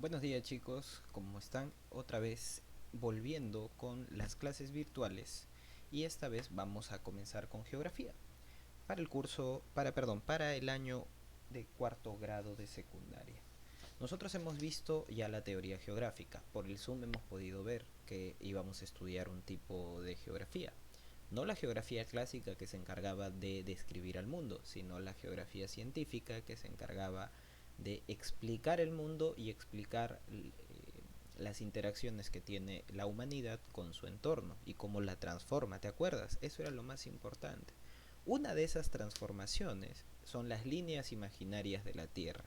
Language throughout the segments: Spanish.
Buenos días chicos, ¿cómo están? Otra vez volviendo con las clases virtuales y esta vez vamos a comenzar con geografía para el curso, para el año de cuarto grado de secundaria. Nosotros hemos visto ya la teoría geográfica, por el Zoom hemos podido ver que íbamos a estudiar un tipo de geografía. No la geografía clásica que se encargaba de describir al mundo, sino la geografía científica que se encargaba de explicar el mundo y explicar las interacciones que tiene la humanidad con su entorno y cómo la transforma. ¿Te acuerdas? Eso era lo más importante. Una de esas transformaciones son las líneas imaginarias de la Tierra.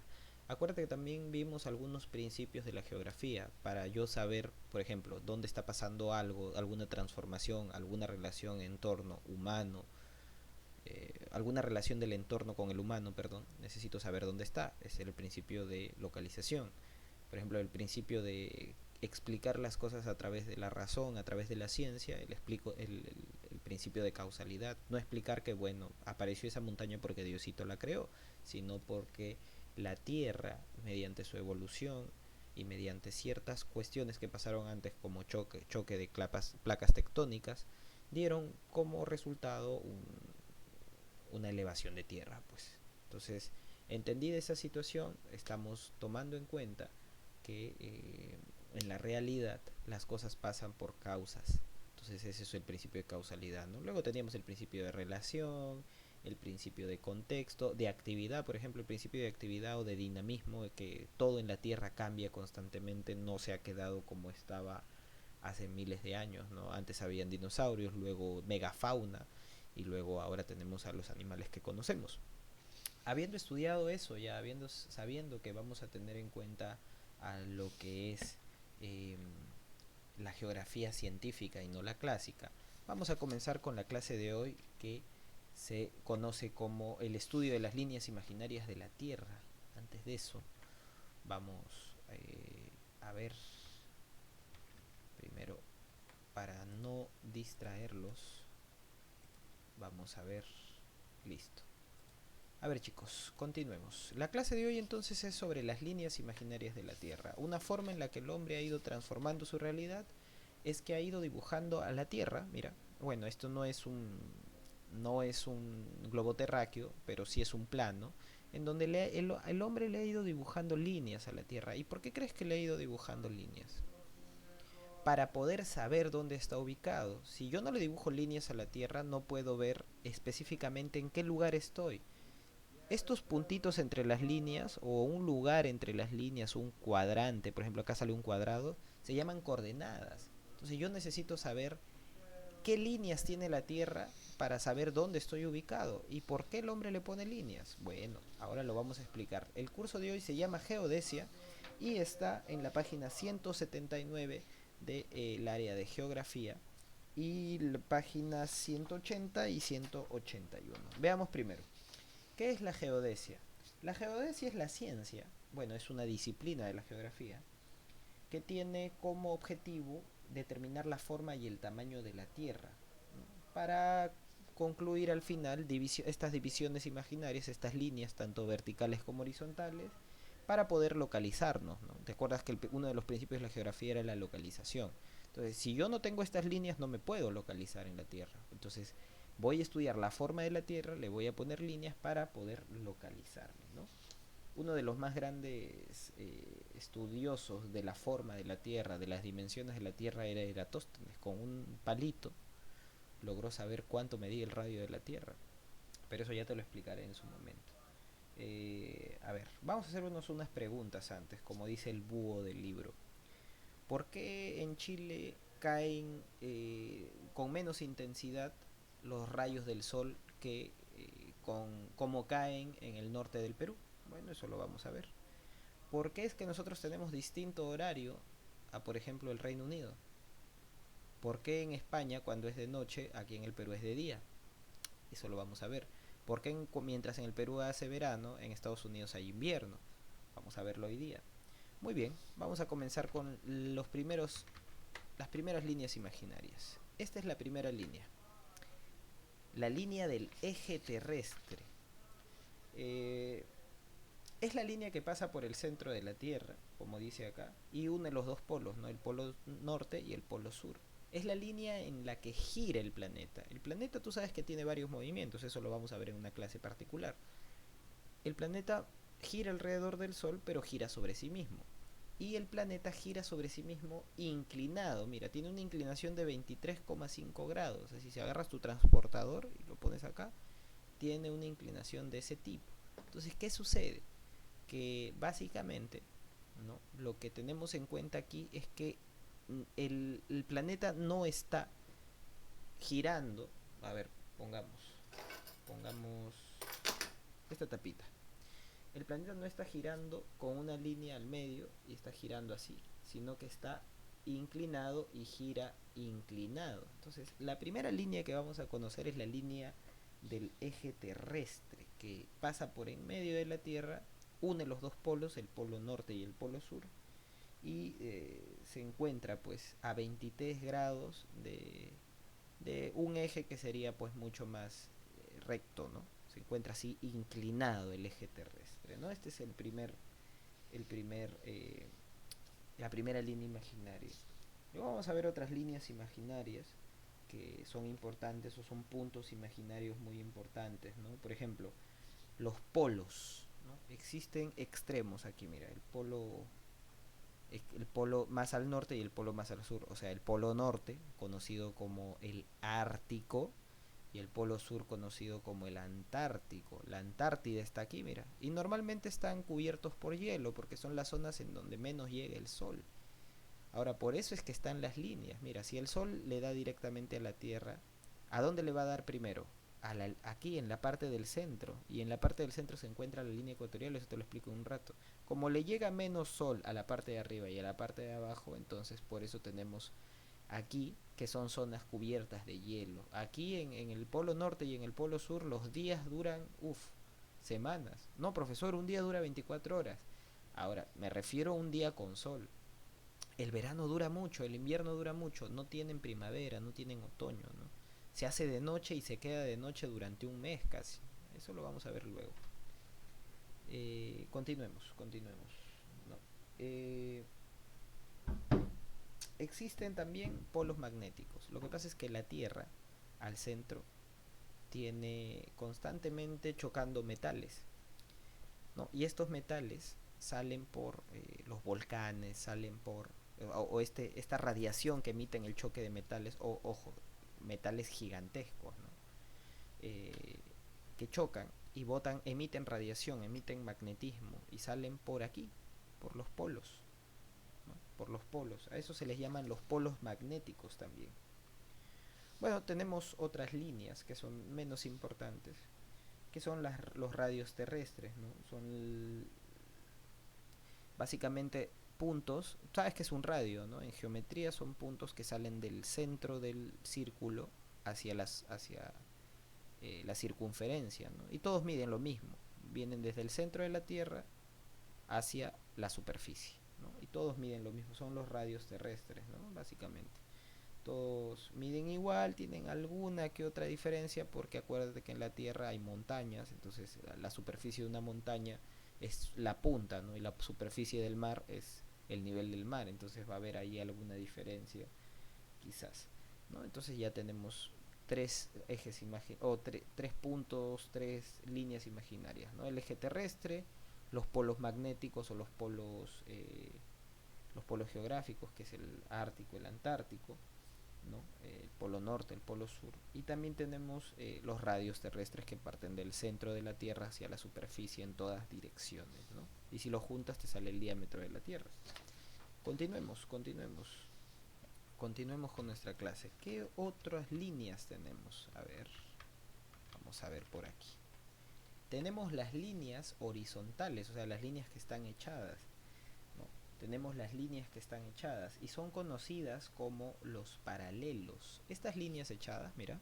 Acuérdate que también vimos algunos principios de la geografía para yo saber, por ejemplo, dónde está pasando algo, alguna transformación, alguna relación entorno humano, alguna relación del entorno con el humano, perdón, necesito saber dónde está. Es el principio de localización. Por ejemplo, el principio de explicar las cosas a través de la razón, a través de la ciencia, el principio de causalidad. No explicar que, bueno, apareció esa montaña porque Diosito la creó, sino porque la Tierra, mediante su evolución y mediante ciertas cuestiones que pasaron antes, como choque de placas tectónicas, dieron como resultado una elevación de tierra, pues. Entonces, entendida esa situación, estamos tomando en cuenta que en la realidad las cosas pasan por causas. Entonces ese es el principio de causalidad, ¿no? Luego teníamos el principio de relación, el principio de contexto, de actividad, por ejemplo, el principio de actividad o de dinamismo, de que todo en la Tierra cambia constantemente, no se ha quedado como estaba hace miles de años, ¿no? Antes habían dinosaurios, luego megafauna y luego ahora tenemos a los animales que conocemos. Habiendo estudiado eso, ya sabiendo que vamos a tener en cuenta a lo que es eh, la geografía científica y no la clásica, vamos a comenzar con la clase de hoy que se conoce como el estudio de las líneas imaginarias de la Tierra. Antes de eso, vamos a ver primero, para no distraerlos, vamos a ver, listo. A ver chicos, continuemos. La clase de hoy entonces es sobre las líneas imaginarias de la Tierra. Una forma en la que el hombre ha ido transformando su realidad es que ha ido dibujando a la Tierra, mira, bueno, esto no es un globo terráqueo, pero sí es un plano, en donde el hombre le ha ido dibujando líneas a la Tierra. ¿Y por qué crees que le ha ido dibujando líneas? Para poder saber dónde está ubicado. Si yo no le dibujo líneas a la Tierra, no puedo ver específicamente en qué lugar estoy. Estos puntitos entre las líneas o un lugar entre las líneas, un cuadrante, por ejemplo acá sale un cuadrado, se llaman coordenadas. Entonces yo necesito saber qué líneas tiene la Tierra para saber dónde estoy ubicado y por qué el hombre le pone líneas. Bueno, ahora lo vamos a explicar. El curso de hoy se llama Geodesia y está en la página 179 del área de geografía y la página 180 y 181. Veamos primero. ¿Qué es la geodesia? La geodesia es la ciencia, bueno, es una disciplina de la geografía, que tiene como objetivo determinar la forma y el tamaño de la Tierra, ¿no? Para concluir al final estas divisiones imaginarias, estas líneas, tanto verticales como horizontales, para poder localizarnos, ¿no? ¿Te acuerdas que uno de los principios de la geografía era la localización? Entonces, si yo no tengo estas líneas, no me puedo localizar en la Tierra. Entonces, voy a estudiar la forma de la Tierra, le voy a poner líneas para poder localizarme, ¿no? Uno de los más grandes estudiosos de la forma de la Tierra, de las dimensiones de la Tierra, era Eratóstenes. Con un palito logró saber cuánto medía el radio de la Tierra. Pero eso ya te lo explicaré en su momento. A ver, vamos a hacernos unas preguntas antes, como dice el búho del libro. ¿Por qué en Chile caen con menos intensidad los rayos del sol que como caen en el norte del Perú? Bueno, eso lo vamos a ver. ¿Por qué es que nosotros tenemos distinto horario a, por ejemplo, el Reino Unido? ¿Por qué en España cuando es de noche, aquí en el Perú es de día? Eso lo vamos a ver. ¿Por qué mientras en el Perú hace verano, en Estados Unidos hay invierno? Vamos a verlo hoy día. Muy bien, vamos a comenzar con las primeras líneas imaginarias. Esta es la primera línea. La línea del eje terrestre. Eh, es la línea que pasa por el centro de la Tierra, como dice acá, y une los dos polos, ¿no? El polo norte y el polo sur. Es la línea en la que gira el planeta. El planeta, tú sabes que tiene varios movimientos, eso lo vamos a ver en una clase particular. El planeta gira alrededor del Sol, pero gira sobre sí mismo. Y el planeta gira sobre sí mismo inclinado. Mira, tiene una inclinación de 23,5 grados. Así, si agarras tu transportador y lo pones acá, tiene una inclinación de ese tipo. Entonces, ¿qué sucede? Que básicamente, ¿no? Lo que tenemos en cuenta aquí es que el planeta no está girando. A ver, pongamos esta tapita. El planeta no está girando con una línea al medio y está girando así, sino que está inclinado y gira inclinado. Entonces, la primera línea que vamos a conocer es la línea del eje terrestre, que pasa por en medio de la Tierra, une los dos polos, el polo norte y el polo sur, y se encuentra pues a 23 grados de un eje que sería pues mucho más recto, ¿no? Se encuentra así inclinado el eje terrestre, ¿no? Este es la primera línea imaginaria. Luego vamos a ver otras líneas imaginarias que son importantes o son puntos imaginarios muy importantes, ¿no? Por ejemplo, los polos, ¿no? Existen extremos aquí, mira, el polo más al norte y el polo más al sur, o sea, el polo norte, conocido como el Ártico, y el polo sur conocido como el Antártico. La Antártida está aquí, mira, y normalmente están cubiertos por hielo porque son las zonas en donde menos llega el sol. Ahora, por eso es que están las líneas. Mira, si el sol le da directamente a la Tierra, ¿a dónde le va a dar primero? Aquí, en la parte del centro. Y en la parte del centro se encuentra la línea ecuatorial, eso te lo explico en un rato. Como le llega menos sol a la parte de arriba y a la parte de abajo, entonces por eso tenemos aquí que son zonas cubiertas de hielo. Aquí en el polo norte y en el polo sur los días duran, semanas. No, profesor, un día dura 24 horas. Ahora, me refiero a un día con sol. El verano dura mucho, el invierno dura mucho, no tienen primavera, no tienen otoño, ¿no? Se hace de noche y se queda de noche durante un mes casi. Eso lo vamos a ver luego. Continuemos. No. Existen también polos magnéticos. Lo que pasa es que la Tierra, al centro, tiene constantemente chocando metales, ¿no? Y estos metales salen por los volcanes, salen por esta radiación que emiten el choque de metales, ojo, metales gigantescos, ¿no? Eh, que chocan y emiten radiación, emiten magnetismo y salen por aquí, por los polos, ¿no? Por los polos. A eso se les llaman los polos magnéticos también. Bueno, tenemos otras líneas que son menos importantes, que son los radios terrestres, ¿no? Son básicamente puntos, sabes que es un radio, ¿no? En geometría son puntos que salen del centro del círculo hacia la circunferencia, ¿no? Y todos miden lo mismo, vienen desde el centro de la Tierra hacia la superficie, ¿no? Y todos miden lo mismo, son los radios terrestres, ¿no? Básicamente. Todos miden igual, tienen alguna que otra diferencia porque acuérdate que en la Tierra hay montañas, entonces la superficie de una montaña es la punta, ¿no? Y la superficie del mar es el nivel del mar, entonces va a haber ahí alguna diferencia, quizás, ¿no? Entonces ya tenemos tres ejes tres puntos, tres líneas imaginarias, ¿no? El eje terrestre, los polos magnéticos o los polos geográficos, que es el Ártico, el Antártico, ¿no? El polo norte, el polo sur, y también tenemos los radios terrestres que parten del centro de la Tierra hacia la superficie en todas direcciones, ¿no? Y si lo juntas te sale el diámetro de la Tierra. Continuemos con nuestra clase. ¿Qué otras líneas tenemos? A ver, vamos a ver por aquí. Tenemos las líneas horizontales, o sea, las líneas que están echadas, ¿no? Tenemos las líneas que están echadas y son conocidas como los paralelos. Estas líneas echadas, mira.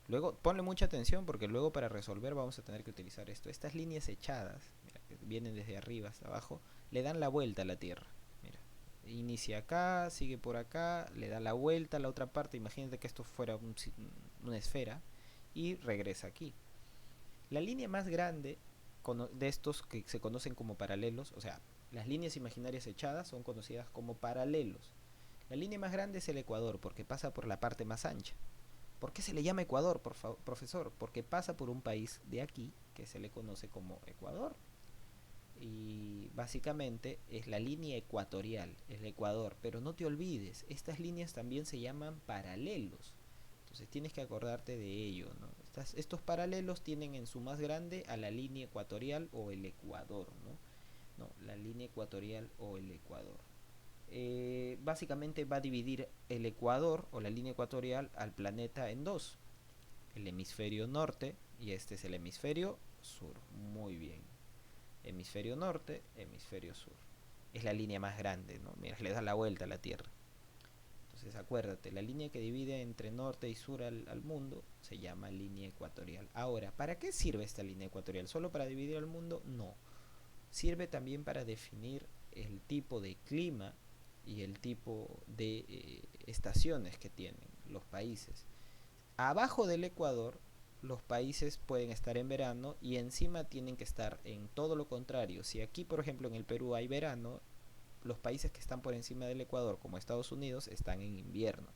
Luego, ponle mucha atención porque luego para resolver vamos a tener que utilizar esto. Estas líneas echadas, mira, que vienen desde arriba hasta abajo, le dan la vuelta a la Tierra. Mira, inicia acá, sigue por acá, le da la vuelta a la otra parte. Imagínate que esto fuera una esfera y regresa aquí. La línea más grande de estos que se conocen como paralelos, o sea, las líneas imaginarias echadas son conocidas como paralelos. La línea más grande es el ecuador porque pasa por la parte más ancha. ¿Por qué se le llama Ecuador, profesor? Porque pasa por un país de aquí que se le conoce como Ecuador. Y básicamente es la línea ecuatorial, el Ecuador. Pero no te olvides, estas líneas también se llaman paralelos. Entonces tienes que acordarte de ello, ¿no? Estos paralelos tienen en su más grande a la línea ecuatorial o el Ecuador, ¿no? No, la línea ecuatorial o el Ecuador. Básicamente va a dividir el Ecuador o la línea ecuatorial al planeta en dos. El hemisferio norte y este es el hemisferio sur. Muy bien. Hemisferio norte, hemisferio sur. Es la línea más grande, ¿no? Mira, le da la vuelta a la Tierra. Entonces acuérdate, la línea que divide entre norte y sur al mundo se llama línea ecuatorial. Ahora, ¿para qué sirve esta línea ecuatorial? ¿Solo para dividir al mundo? No. Sirve también para definir el tipo de clima y el tipo de estaciones que tienen los países. Abajo del Ecuador, los países pueden estar en verano y encima tienen que estar en todo lo contrario. Si aquí, por ejemplo, en el Perú hay verano, los países que están por encima del Ecuador, como Estados Unidos, están en invierno.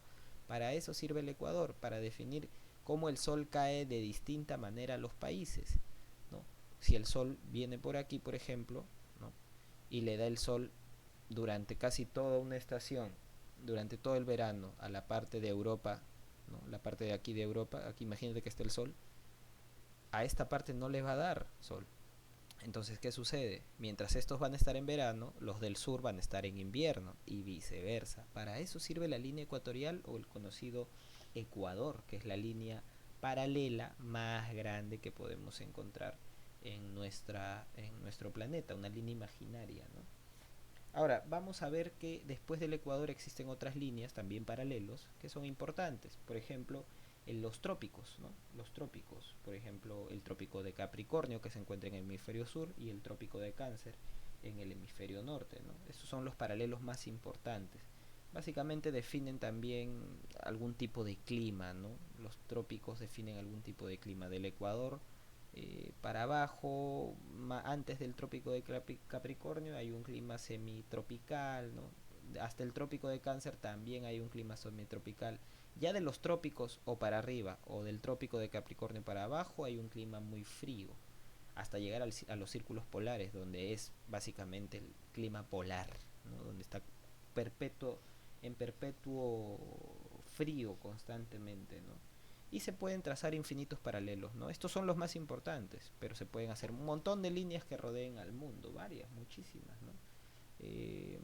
Para eso sirve el Ecuador, para definir cómo el sol cae de distinta manera a los países, ¿no? Si el sol viene por aquí, por ejemplo, ¿no? Y le da el sol durante casi toda una estación, durante todo el verano, a la parte de Europa, ¿no? La parte de aquí de Europa, aquí imagínate que está el sol, a esta parte no le va a dar sol. Entonces, ¿qué sucede? Mientras estos van a estar en verano, los del sur van a estar en invierno y viceversa. Para eso sirve la línea ecuatorial o el conocido Ecuador, que es la línea paralela más grande que podemos encontrar en nuestro planeta, una línea imaginaria, ¿no? Ahora, vamos a ver que después del Ecuador existen otras líneas, también paralelos, que son importantes. Por ejemplo, en los trópicos, ¿no? Los trópicos, por ejemplo, el trópico de Capricornio, que se encuentra en el hemisferio sur, y el trópico de Cáncer en el hemisferio norte, ¿no? Estos son los paralelos más importantes. Básicamente definen también algún tipo de clima, ¿no? Los trópicos definen algún tipo de clima del Ecuador para abajo, antes del trópico de Capricornio hay un clima semitropical, ¿no? Hasta el trópico de Cáncer también hay un clima semitropical. Ya de los trópicos o para arriba o del trópico de Capricornio para abajo hay un clima muy frío, hasta llegar a los círculos polares, donde es básicamente el clima polar, ¿no? Donde está perpetuo, en perpetuo frío constantemente, ¿no? Y se pueden trazar infinitos paralelos, ¿no? Estos son los más importantes, pero se pueden hacer un montón de líneas que rodeen al mundo, varias, muchísimas, ¿no? Eh,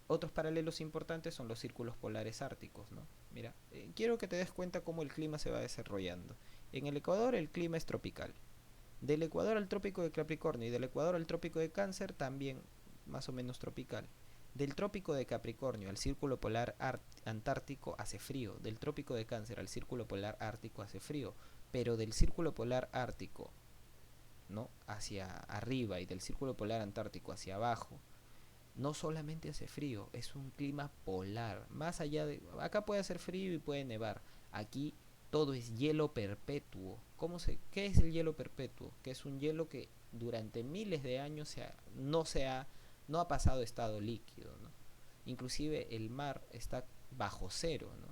Otros paralelos importantes son los círculos polares árticos, ¿no? Mira, quiero que te des cuenta cómo el clima se va desarrollando. En el Ecuador el clima es tropical. Del Ecuador al trópico de Capricornio y del Ecuador al trópico de Cáncer también más o menos tropical. Del trópico de Capricornio al círculo polar antártico hace frío. Del trópico de Cáncer al círculo polar ártico hace frío. Pero del círculo polar ártico, ¿no?, hacia arriba y del círculo polar antártico hacia abajo, no solamente hace frío, es un clima polar. Más allá de... Acá puede hacer frío y puede nevar. Aquí todo es hielo perpetuo. ¿Qué es el hielo perpetuo? Que es un hielo que durante miles de años no ha pasado estado líquido, ¿no? Inclusive el mar está bajo cero, ¿no?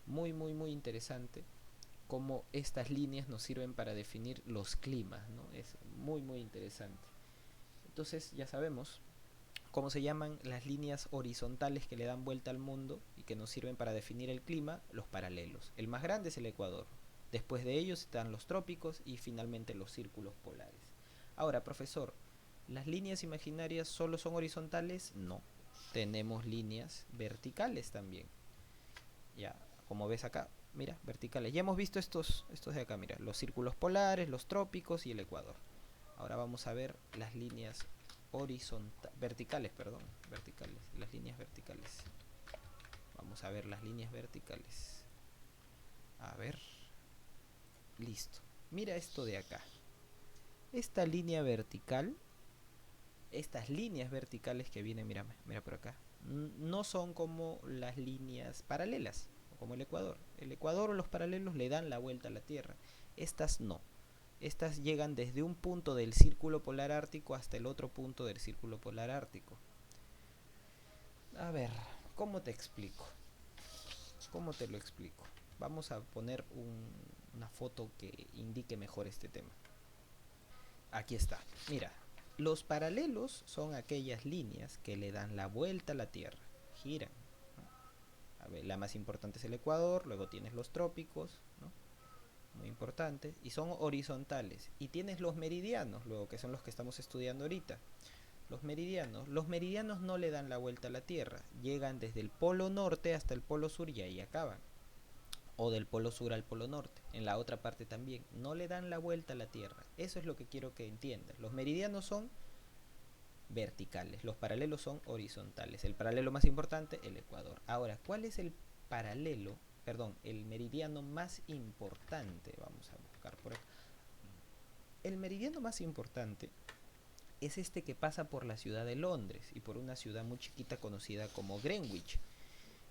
Muy, muy, muy interesante cómo estas líneas nos sirven para definir los climas, ¿no? Es muy, muy interesante. Entonces ya sabemos cómo se llaman las líneas horizontales que le dan vuelta al mundo y que nos sirven para definir el clima, los paralelos. El más grande es el Ecuador. Después de ellos están los trópicos y finalmente los círculos polares. Ahora, profesor, ¿las líneas imaginarias solo son horizontales? No. Tenemos líneas verticales también. Ya, como ves acá, mira, verticales. Ya hemos visto estos de acá, mira, los círculos polares, los trópicos y el Ecuador. Ahora vamos a ver las líneas verticales, las líneas verticales. Vamos a ver las líneas verticales. A ver, listo. Mira esto de acá. Esta línea vertical, estas líneas verticales que vienen, mira por acá, no son como las líneas paralelas, como el Ecuador. El Ecuador o los paralelos le dan la vuelta a la Tierra. Estas no. Estas llegan desde un punto del círculo polar ártico hasta el otro punto del círculo polar ártico. A ver, ¿cómo te explico? ¿Cómo te lo explico? Vamos a poner una foto que indique mejor este tema. Aquí está. Mira, los paralelos son aquellas líneas que le dan la vuelta a la Tierra, giran. A ver, la más importante es el Ecuador, luego tienes los trópicos, ¿no? Muy importante, y son horizontales. Y tienes los meridianos, luego, que son los que estamos estudiando ahorita. Los meridianos no le dan la vuelta a la Tierra, llegan desde el polo norte hasta el polo sur y ahí acaban. O del polo sur al polo norte, en la otra parte también. No le dan la vuelta a la Tierra. Eso es lo que quiero que entiendas. Los meridianos son verticales, los paralelos son horizontales. El paralelo más importante, el Ecuador. Ahora, ¿cuál es el paralelo, perdón, el meridiano más importante? Vamos a buscar por acá. El meridiano más importante es este que pasa por la ciudad de Londres y por una ciudad muy chiquita conocida como Greenwich.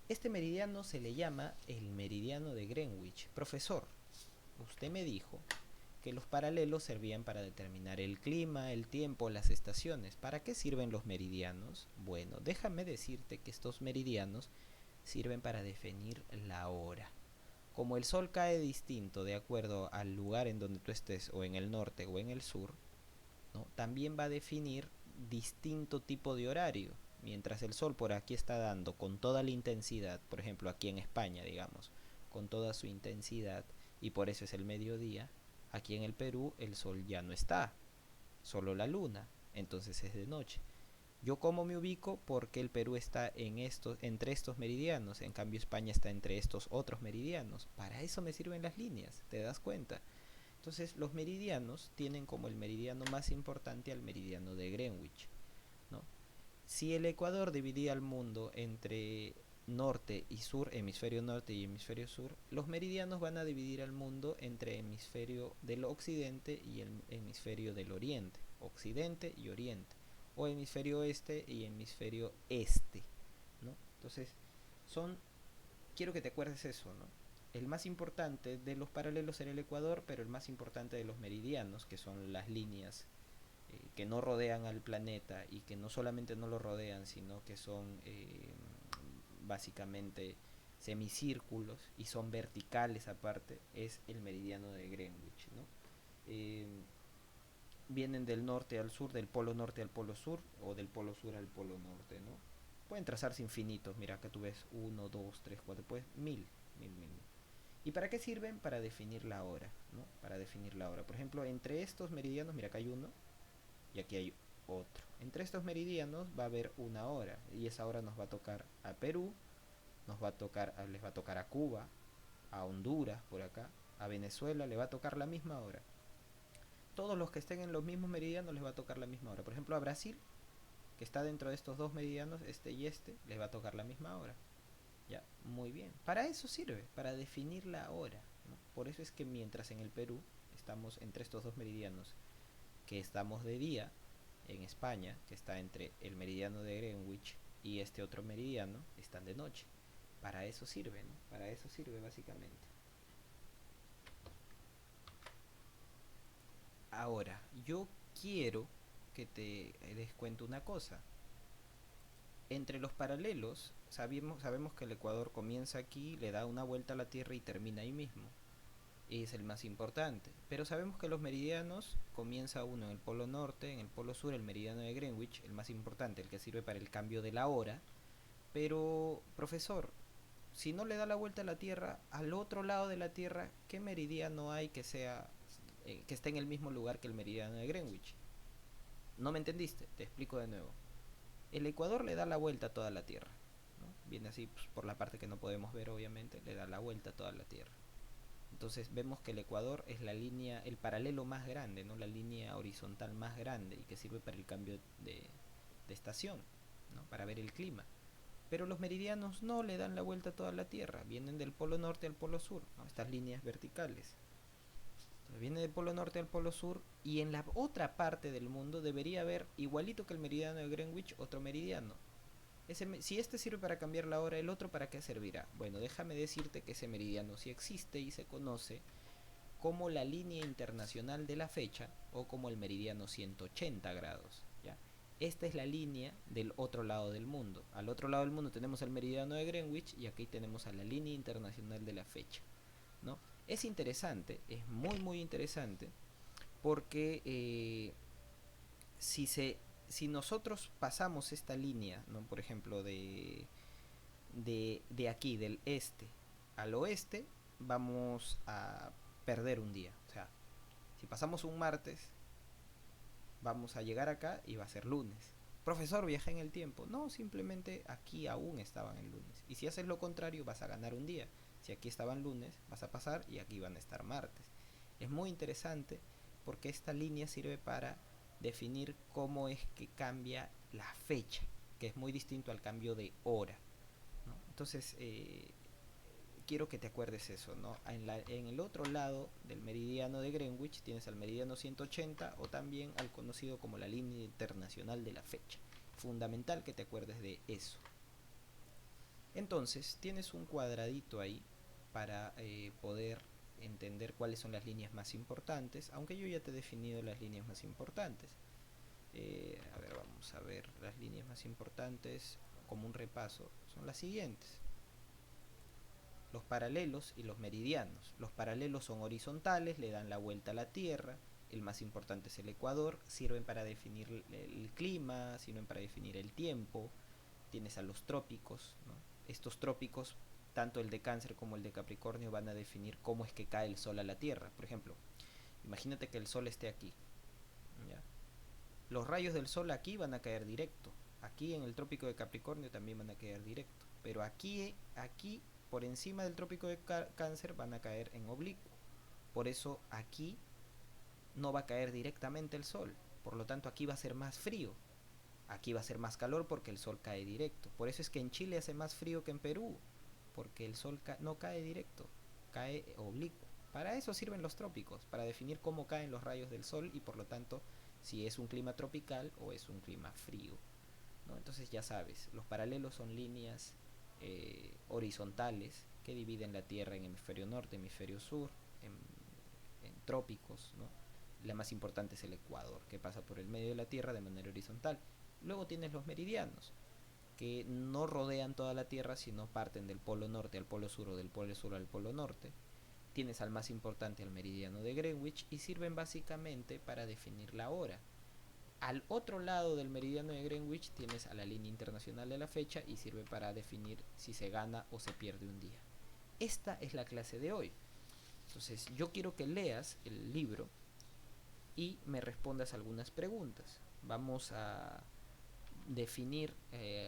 Este meridiano se le llama el meridiano de Greenwich. Profesor, usted me dijo que los paralelos servían para determinar el clima, el tiempo, las estaciones. ¿Para qué sirven los meridianos? Bueno, déjame decirte que estos meridianos sirven para definir la hora. Como el sol cae distinto de acuerdo al lugar en donde tú estés, o en el norte o en el sur, ¿no? También va a definir distinto tipo de horario. Mientras el sol por aquí está dando con toda la intensidad, por ejemplo aquí en España, digamos, con toda su intensidad, y por eso es el mediodía, aquí en el Perú el sol ya no está, solo la luna, entonces es de noche. Yo cómo me ubico porque el Perú está entre estos meridianos, en cambio España está entre estos otros meridianos. Para eso me sirven las líneas, ¿te das cuenta? Entonces los meridianos tienen como el meridiano más importante al meridiano de Greenwich, ¿no? Si el Ecuador dividía el mundo entre norte y sur, hemisferio norte y hemisferio sur, los meridianos van a dividir al mundo entre hemisferio del occidente y el hemisferio del oriente, occidente y oriente, o hemisferio oeste y hemisferio este, ¿no? Entonces, quiero que te acuerdes eso, ¿no? El más importante de los paralelos era el Ecuador, pero el más importante de los meridianos, que son las líneas que no rodean al planeta y que no solamente no lo rodean, sino que son básicamente semicírculos y son verticales aparte, es el meridiano de Greenwich, ¿no? Eh, Vienen del norte al sur, del polo norte al polo sur o del polo sur al polo norte, ¿no? Pueden trazarse infinitos, mira acá tú ves 1, 2, 3, 4, pues mil. ¿Y para qué sirven? Para definir la hora, ¿no? Para definir la hora. Por ejemplo, entre estos meridianos, mira acá hay uno y aquí hay otro. Entre estos meridianos va a haber una hora y esa hora nos va a tocar a Perú, les va a tocar a Cuba, a Honduras por acá, a Venezuela le va a tocar la misma hora. Todos los que estén en los mismos meridianos les va a tocar la misma hora. Por ejemplo, a Brasil, que está dentro de estos dos meridianos, este y este, les va a tocar la misma hora. Ya, muy bien. Para eso sirve, para definir la hora, ¿no? Por eso es que mientras en el Perú estamos entre estos dos meridianos, que estamos de día, en España, que está entre el meridiano de Greenwich y este otro meridiano, están de noche. Para eso sirve, ¿no? Para eso sirve básicamente. Ahora, yo quiero que te des cuenta una cosa. Entre los paralelos, sabemos que el Ecuador comienza aquí, le da una vuelta a la Tierra y termina ahí mismo. Es el más importante. Pero sabemos que los meridianos comienza uno en el polo norte, en el polo sur, el meridiano de Greenwich, el más importante, el que sirve para el cambio de la hora. Pero, profesor, si no le da la vuelta a la Tierra, al otro lado de la Tierra, ¿qué meridiano hay que que esté en el mismo lugar que el meridiano de Greenwich? ¿No me entendiste? Te explico de nuevo. El Ecuador le da la vuelta a toda la Tierra, ¿no? Viene así pues, por la parte que no podemos ver, obviamente, le da la vuelta a toda la Tierra. Entonces vemos que el Ecuador es la línea, el paralelo más grande, ¿no? La línea horizontal más grande y que sirve para el cambio de estación, ¿no? Para ver el clima. Pero los meridianos no le dan la vuelta a toda la Tierra, vienen del polo norte al polo sur, ¿no? Estas líneas verticales. Entonces, viene del polo norte al polo sur y en la otra parte del mundo debería haber, igualito que el meridiano de Greenwich, otro meridiano. Si este sirve para cambiar la hora, ¿el otro para qué servirá? Bueno, déjame decirte que ese meridiano sí existe y se conoce como la línea internacional de la fecha o como el meridiano 180 grados, ¿ya? Esta es la línea del otro lado del mundo. Al otro lado del mundo tenemos el meridiano de Greenwich y aquí tenemos a la línea internacional de la fecha, ¿no? Es interesante, es muy interesante, porque si nosotros pasamos esta línea, ¿no? Por ejemplo, de aquí, del este al oeste, vamos a perder un día. O sea, si pasamos un martes, vamos a llegar acá y va a ser lunes. Profesor, viajé en el tiempo. No, simplemente aquí aún estaban el lunes. Y si haces lo contrario, vas a ganar un día. Si aquí estaban lunes, vas a pasar y aquí van a estar martes. Es muy interesante porque esta línea sirve para definir cómo es que cambia la fecha, que es muy distinto al cambio de hora, ¿no? Entonces, quiero que te acuerdes eso, ¿no? En el otro lado del meridiano de Greenwich tienes al meridiano 180 o también al conocido como la línea internacional de la fecha. Fundamental que te acuerdes de eso. Entonces, tienes un cuadradito ahí para poder entender cuáles son las líneas más importantes, aunque yo ya te he definido las líneas más importantes. A ver, vamos a ver las líneas más importantes como un repaso. Son las siguientes: los paralelos y los meridianos. Los paralelos son horizontales, le dan la vuelta a la Tierra. El más importante es el ecuador, sirven para definir el clima, sirven para definir el tiempo. Tienes a los trópicos, ¿no? Estos trópicos, tanto el de Cáncer como el de Capricornio, van a definir cómo es que cae el sol a la Tierra. Por ejemplo, imagínate que el sol esté aquí, ¿ya? Los rayos del sol aquí van a caer directo. Aquí en el trópico de Capricornio también van a caer directo. Pero aquí por encima del trópico de Cáncer van a caer en oblicuo. Por eso aquí no va a caer directamente el sol. Por lo tanto, aquí va a ser más frío. Aquí va a ser más calor porque el sol cae directo. Por eso es que en Chile hace más frío que en Perú, porque el sol no cae directo, cae oblicuo. Para eso sirven los trópicos, para definir cómo caen los rayos del sol y por lo tanto si es un clima tropical o es un clima frío, ¿no? Entonces ya sabes, los paralelos son líneas horizontales que dividen la Tierra en hemisferio norte, hemisferio sur, en trópicos, ¿no? La más importante es el ecuador, que pasa por el medio de la Tierra de manera horizontal. Luego tienes los meridianos, que no rodean toda la Tierra, sino parten del polo norte al polo sur o del polo sur al polo norte. Tienes al más importante, el meridiano de Greenwich, y sirven básicamente para definir la hora. Al otro lado del meridiano de Greenwich tienes a la línea internacional de la fecha y sirve para definir si se gana o se pierde un día. Esta es la clase de hoy. Entonces yo quiero que leas el libro y me respondas algunas preguntas. Vamos a definir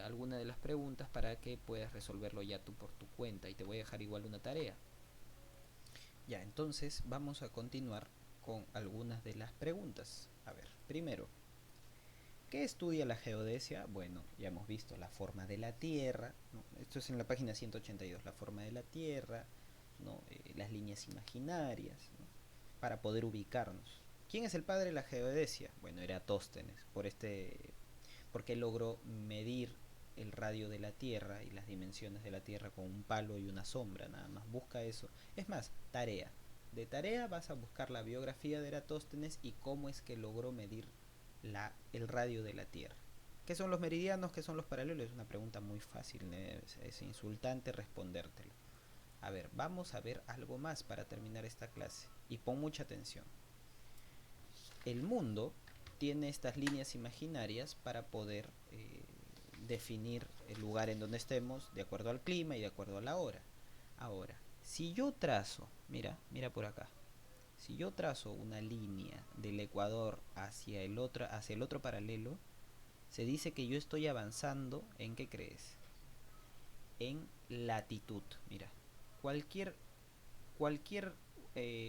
algunas de las preguntas para que puedas resolverlo ya tú por tu cuenta, y te voy a dejar igual una tarea. Ya, entonces vamos a continuar con algunas de las preguntas. A ver, primero, ¿qué estudia la geodesia? Bueno, ya hemos visto la forma de la Tierra, ¿no? Esto es en la página 182, la forma de la Tierra, ¿no? Las líneas imaginarias, ¿no? Para poder ubicarnos. ¿Quién es el padre de la geodesia? Bueno, Eratóstenes, porque logró medir el radio de la Tierra y las dimensiones de la Tierra con un palo y una sombra, nada más. Busca eso. Es más, tarea. De tarea vas a buscar la biografía de Eratóstenes y cómo es que logró medir el radio de la Tierra. ¿Qué son los meridianos? ¿Qué son los paralelos? Es una pregunta muy fácil, es insultante respondértelo. A ver, vamos a ver algo más para terminar esta clase. Y pon mucha atención. El mundo tiene estas líneas imaginarias para poder definir el lugar en donde estemos de acuerdo al clima y de acuerdo a la hora. Ahora, si yo trazo, mira por acá, si yo trazo una línea del ecuador hacia el otro paralelo, se dice que yo estoy avanzando ¿en qué crees? En latitud. Mira, cualquier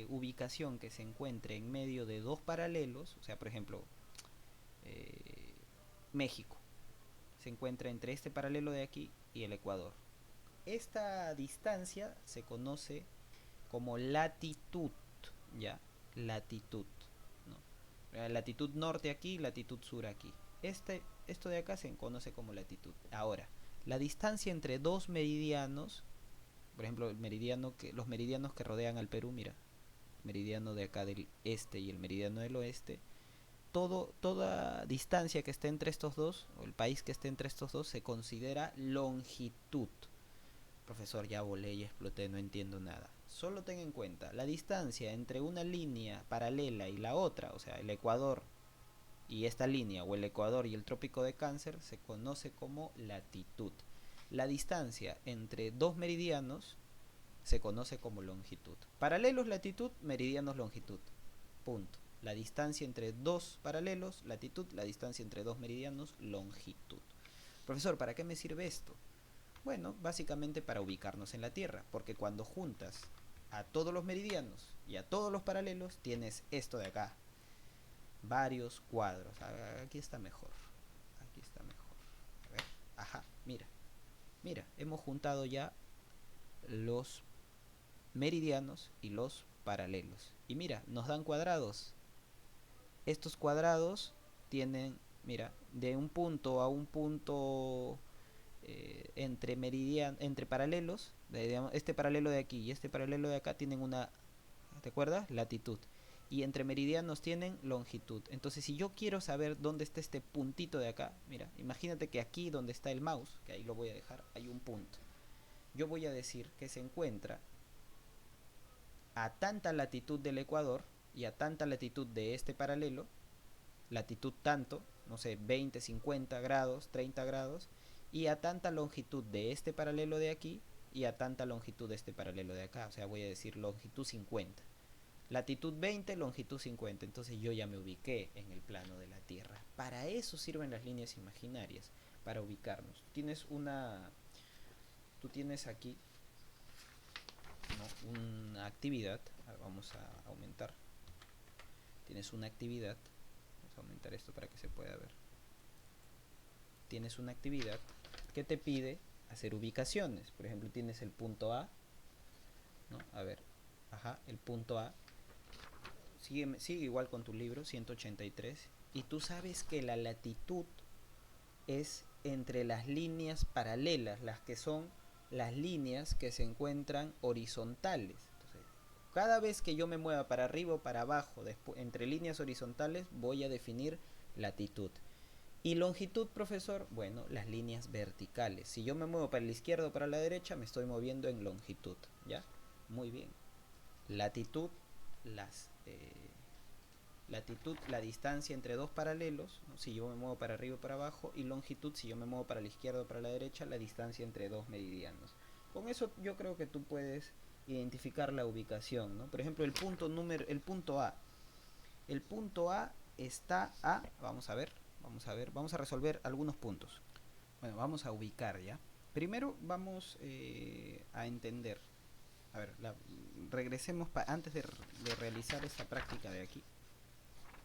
ubicación que se encuentre en medio de dos paralelos, o sea, por ejemplo, México, se encuentra entre este paralelo de aquí y el ecuador. Esta distancia se conoce como latitud, ¿ya? Latitud, ¿no? Latitud norte aquí, latitud sur aquí. Esto de acá se conoce como latitud. Ahora, la distancia entre dos meridianos, por ejemplo, los meridianos que rodean al Perú, mira, meridiano de acá del este y el meridiano del oeste, toda distancia que esté entre estos dos, o el país que esté entre estos dos, se considera longitud. Profesor, ya volé y exploté, no entiendo nada. Solo ten en cuenta, la distancia entre una línea paralela y la otra, o sea, el Ecuador y esta línea, o el Ecuador y el Trópico de Cáncer, se conoce como latitud. La distancia entre dos meridianos se conoce como longitud. Paralelos, latitud; meridianos, longitud. Punto. La distancia entre dos paralelos, latitud; la distancia entre dos meridianos, longitud. Profesor, ¿para qué me sirve esto? Bueno, básicamente para ubicarnos en la Tierra, porque cuando juntas a todos los meridianos y a todos los paralelos, tienes esto de acá, varios cuadros. Aquí está mejor, aquí está mejor. A ver, ajá, mira, hemos juntado ya los meridianos y los paralelos. Y mira, nos dan cuadrados. Estos cuadrados tienen, mira, de un punto a un punto entre paralelos, digamos, este paralelo de aquí y este paralelo de acá tienen una, ¿te acuerdas? Latitud. Y entre meridianos tienen longitud. Entonces, si yo quiero saber dónde está este puntito de acá, mira, imagínate que aquí donde está el mouse, que ahí lo voy a dejar, hay un punto. Yo voy a decir que se encuentra a tanta latitud del Ecuador y a tanta latitud de este paralelo, latitud tanto, no sé, 20, 50 grados, 30 grados, y a tanta longitud de este paralelo de aquí y a tanta longitud de este paralelo de acá. O sea, voy a decir longitud 50. Latitud 20, longitud 50. Entonces yo ya me ubiqué en el plano de la Tierra. Para eso sirven las líneas imaginarias, para ubicarnos. Tú tienes aquí, ¿no?, una actividad. Vamos a aumentar. Tienes una actividad. Vamos a aumentar esto para que se pueda ver. Tienes una actividad que te pide hacer ubicaciones. Por ejemplo, tienes el punto A, ¿no? A ver, ajá, el punto A. Sigue igual con tu libro, 183. Y tú sabes que la latitud es entre las líneas paralelas, las que son las líneas que se encuentran horizontales. Entonces, cada vez que yo me mueva para arriba o para abajo, entre líneas horizontales, voy a definir latitud. Y longitud, profesor, bueno, las líneas verticales. Si yo me muevo para la izquierda o para la derecha, me estoy moviendo en longitud, ¿ya? Muy bien. Latitud, latitud, la distancia entre dos paralelos, ¿no?, si yo me muevo para arriba o para abajo; y longitud, si yo me muevo para la izquierda o para la derecha, la distancia entre dos meridianos. Con eso yo creo que tú puedes identificar la ubicación, ¿no? Por ejemplo, el punto A. El punto A está vamos a resolver algunos puntos. Bueno, vamos a ubicar ya. Primero vamos a entender. A ver, regresemos antes de realizar esta práctica de aquí.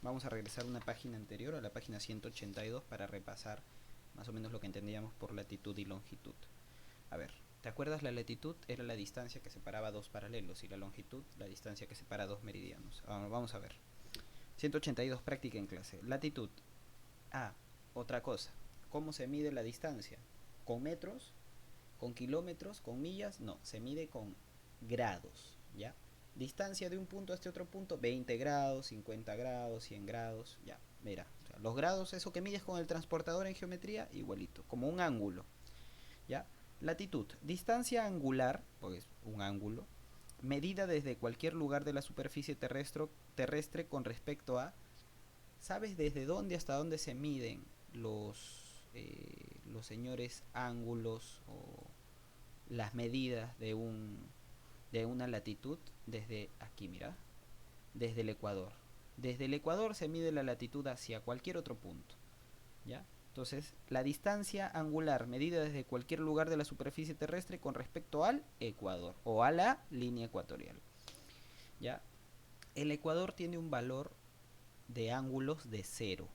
Vamos a regresar a una página anterior, a la página 182, para repasar más o menos lo que entendíamos por latitud y longitud. A ver, ¿te acuerdas? La latitud era la distancia que separaba dos paralelos y la longitud la distancia que separa dos meridianos. Ahora vamos a ver. 182, práctica en clase. Latitud. Otra cosa. ¿Cómo se mide la distancia? ¿Con metros? ¿Con kilómetros? ¿Con millas? No, se mide con grados, ¿ya? Distancia de un punto a este otro punto, 20 grados, 50 grados, 100 grados, ya, mira. O sea, los grados, eso que mides con el transportador en geometría, igualito, como un ángulo, ¿ya? Latitud, distancia angular, pues un ángulo, medida desde cualquier lugar de la superficie terrestre con respecto a... ¿Sabes desde dónde hasta dónde se miden los señores ángulos o las medidas de una latitud? Desde aquí, mira, desde el Ecuador. Desde el Ecuador se mide la latitud hacia cualquier otro punto, ¿ya? Entonces, la distancia angular medida desde cualquier lugar de la superficie terrestre con respecto al Ecuador o a la línea ecuatorial, ¿ya? El Ecuador tiene un valor de ángulos de 0,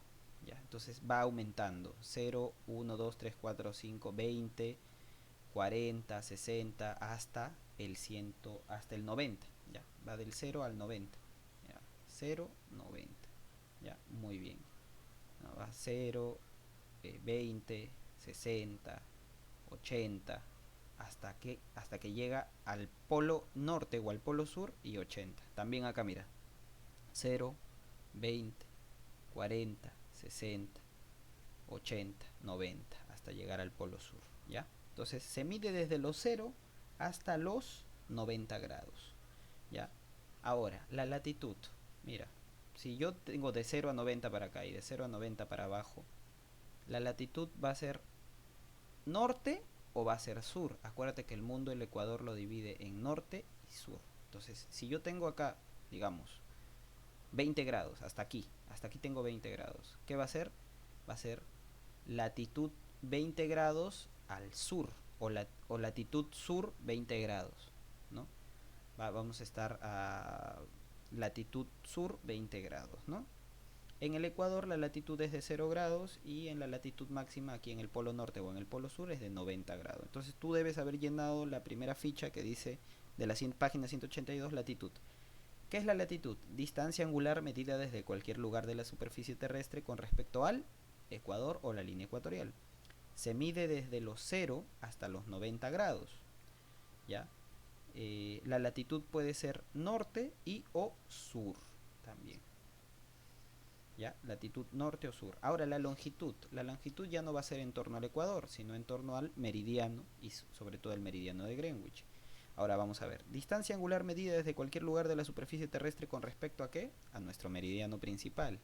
¿ya? Entonces va aumentando: 0, 1, 2, 3, 4, 5, 20, 40, 60, hasta el 100, hasta el 90, ¿ya? Va del 0 al 90, ¿ya? 0, 90, ¿ya? Muy bien. No, va 0, 20, 60, 80, hasta que llega al polo norte o al polo sur y 80. También acá mira, 0, 20, 40, 60, 80, 90, hasta llegar al polo sur, ¿ya? Entonces se mide desde los 0 hasta los 90 grados, ¿ya? Ahora, la latitud, mira, si yo tengo de 0 a 90 para acá y de 0 a 90 para abajo, la latitud va a ser norte o va a ser sur. Acuérdate que el mundo, el Ecuador lo divide en norte y sur. Entonces, si yo tengo acá, digamos, 20 grados, hasta aquí tengo 20 grados, ¿qué va a ser? Va a ser latitud 20 grados al sur, o latitud sur 20 grados, ¿no? Vamos a estar a latitud sur 20 grados, ¿no? En el Ecuador la latitud es de 0 grados y en la latitud máxima aquí en el polo norte o en el polo sur es de 90 grados. Entonces tú debes haber llenado la primera ficha que dice de la página 182, latitud. ¿Qué es la latitud? Distancia angular medida desde cualquier lugar de la superficie terrestre con respecto al Ecuador o la línea ecuatorial. Se mide desde los 0 hasta los 90 grados, ¿ya? La latitud puede ser norte y o sur también, ¿ya? Latitud norte o sur. Ahora la longitud ya no va a ser en torno al Ecuador, sino en torno al meridiano y sobre todo el meridiano de Greenwich. Ahora vamos a ver, distancia angular medida desde cualquier lugar de la superficie terrestre con respecto a ¿qué? A nuestro meridiano principal,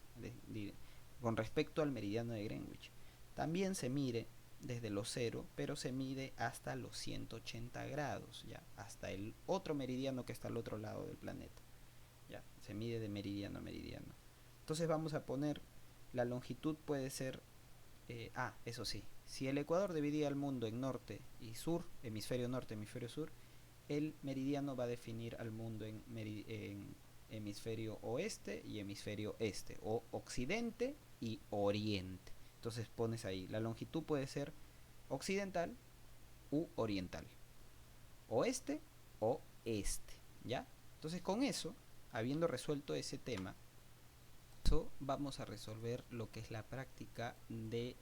con respecto al meridiano de Greenwich. También se mide desde los 0, pero se mide hasta los 180 grados, ¿ya? Hasta el otro meridiano que está al otro lado del planeta, ¿ya? Se mide de meridiano a meridiano. Entonces vamos a poner, la longitud puede ser, eso sí, si el Ecuador dividía el mundo en norte y sur, hemisferio norte, hemisferio sur, el meridiano va a definir al mundo en hemisferio oeste y hemisferio este, o occidente y oriente. Entonces pones ahí, la longitud puede ser occidental u oriental, oeste o este, ¿ya? Entonces con eso, habiendo resuelto ese tema, vamos a resolver lo que es la práctica de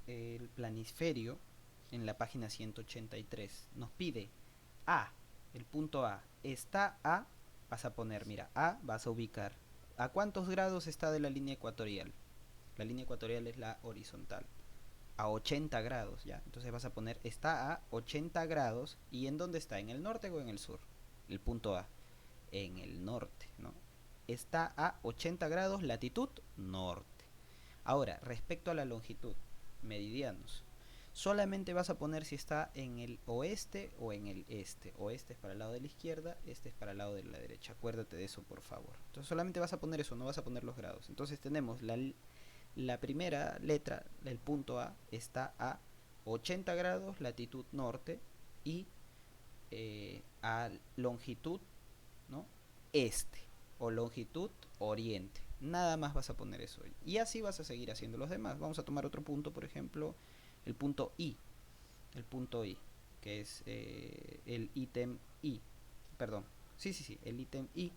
el planisferio en la página 183. Nos pide A, el punto A. Está a, vas a poner, mira, A vas a ubicar. ¿A cuántos grados está de la línea ecuatorial? La línea ecuatorial es la horizontal. A 80 grados, ¿ya? Entonces vas a poner, está a 80 grados. ¿Y en dónde está? ¿En el norte o en el sur? El punto A. En el norte, ¿no? Está a 80 grados, latitud norte. Ahora, respecto a la longitud, meridianos, solamente vas a poner si está en el oeste o en el este. Oeste es para el lado de la izquierda, este es para el lado de la derecha. Acuérdate de eso, por favor. Entonces solamente vas a poner eso, no vas a poner los grados. Entonces tenemos la primera letra, el punto A, está a 80 grados, latitud norte, y a longitud, ¿no?, este, o longitud oriente. Nada más vas a poner eso. Y así vas a seguir haciendo los demás. Vamos a tomar otro punto, por ejemplo, el punto I. El punto I, que es el ítem I. Perdón. Sí, el ítem I.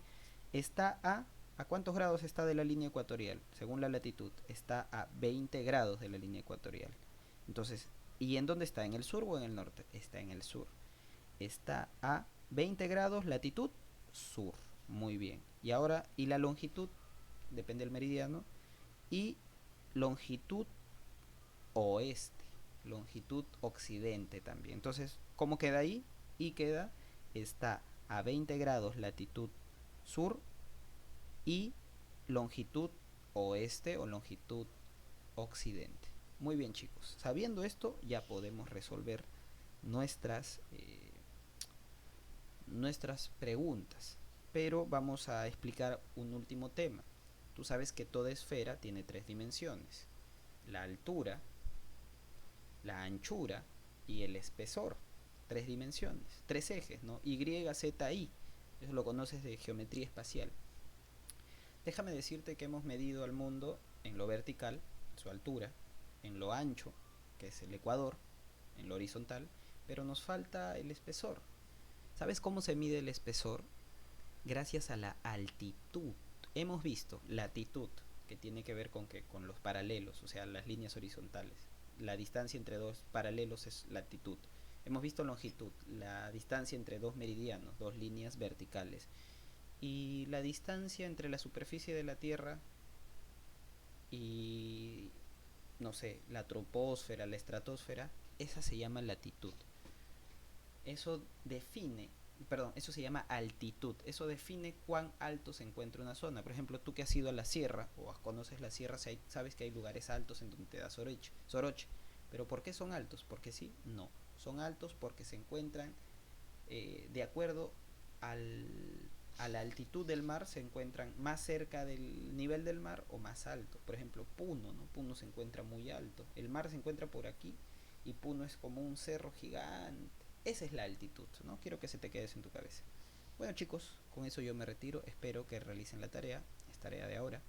Está ¿a cuántos grados está de la línea ecuatorial? Según la latitud, está a 20 grados de la línea ecuatorial. Entonces, ¿y en dónde está? ¿En el sur o en el norte? Está en el sur. Está a 20 grados, latitud sur. Muy bien. Y ahora, ¿y la longitud? Depende del meridiano. Y longitud oeste. Longitud occidente también. Entonces, ¿cómo queda ahí? Y queda, está a 20 grados, latitud sur, y longitud oeste o longitud occidente. Muy bien, chicos. Sabiendo esto, ya podemos resolver nuestras preguntas. Pero vamos a explicar un último tema. Tú sabes que toda esfera tiene 3 dimensiones: la altura, la anchura y el espesor. 3 dimensiones, 3 ejes, ¿no? Y, Z, Y. Eso lo conoces de geometría espacial. Déjame decirte que hemos medido al mundo en lo vertical, su altura, en lo ancho, que es el Ecuador, en lo horizontal, pero nos falta el espesor. ¿Sabes cómo se mide el espesor? Gracias a la altitud. Hemos visto latitud, que tiene que ver con los paralelos, o sea, las líneas horizontales. La distancia entre dos paralelos es latitud. Hemos visto longitud, la distancia entre dos meridianos, dos líneas verticales. Y la distancia entre la superficie de la Tierra y, no sé, la troposfera, la estratosfera, esa se llama latitud. Eso define, perdón, eso se llama altitud. Eso define cuán alto se encuentra una zona. Por ejemplo, tú que has ido a la sierra o conoces la sierra, sabes que hay lugares altos en donde te da soroche. Pero ¿por qué son altos? ¿Porque sí? No. Son altos porque se encuentran de acuerdo al, a la altitud del mar, se encuentran más cerca del nivel del mar o más alto. Por ejemplo, Puno, ¿no? Puno se encuentra muy alto. El mar se encuentra por aquí y Puno es como un cerro gigante. Esa es la altitud, ¿no? Quiero que se te quede eso en tu cabeza. Bueno, chicos, con eso yo me retiro. Espero que realicen la tarea. Es tarea de ahora.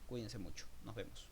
Cuídense mucho. Nos vemos.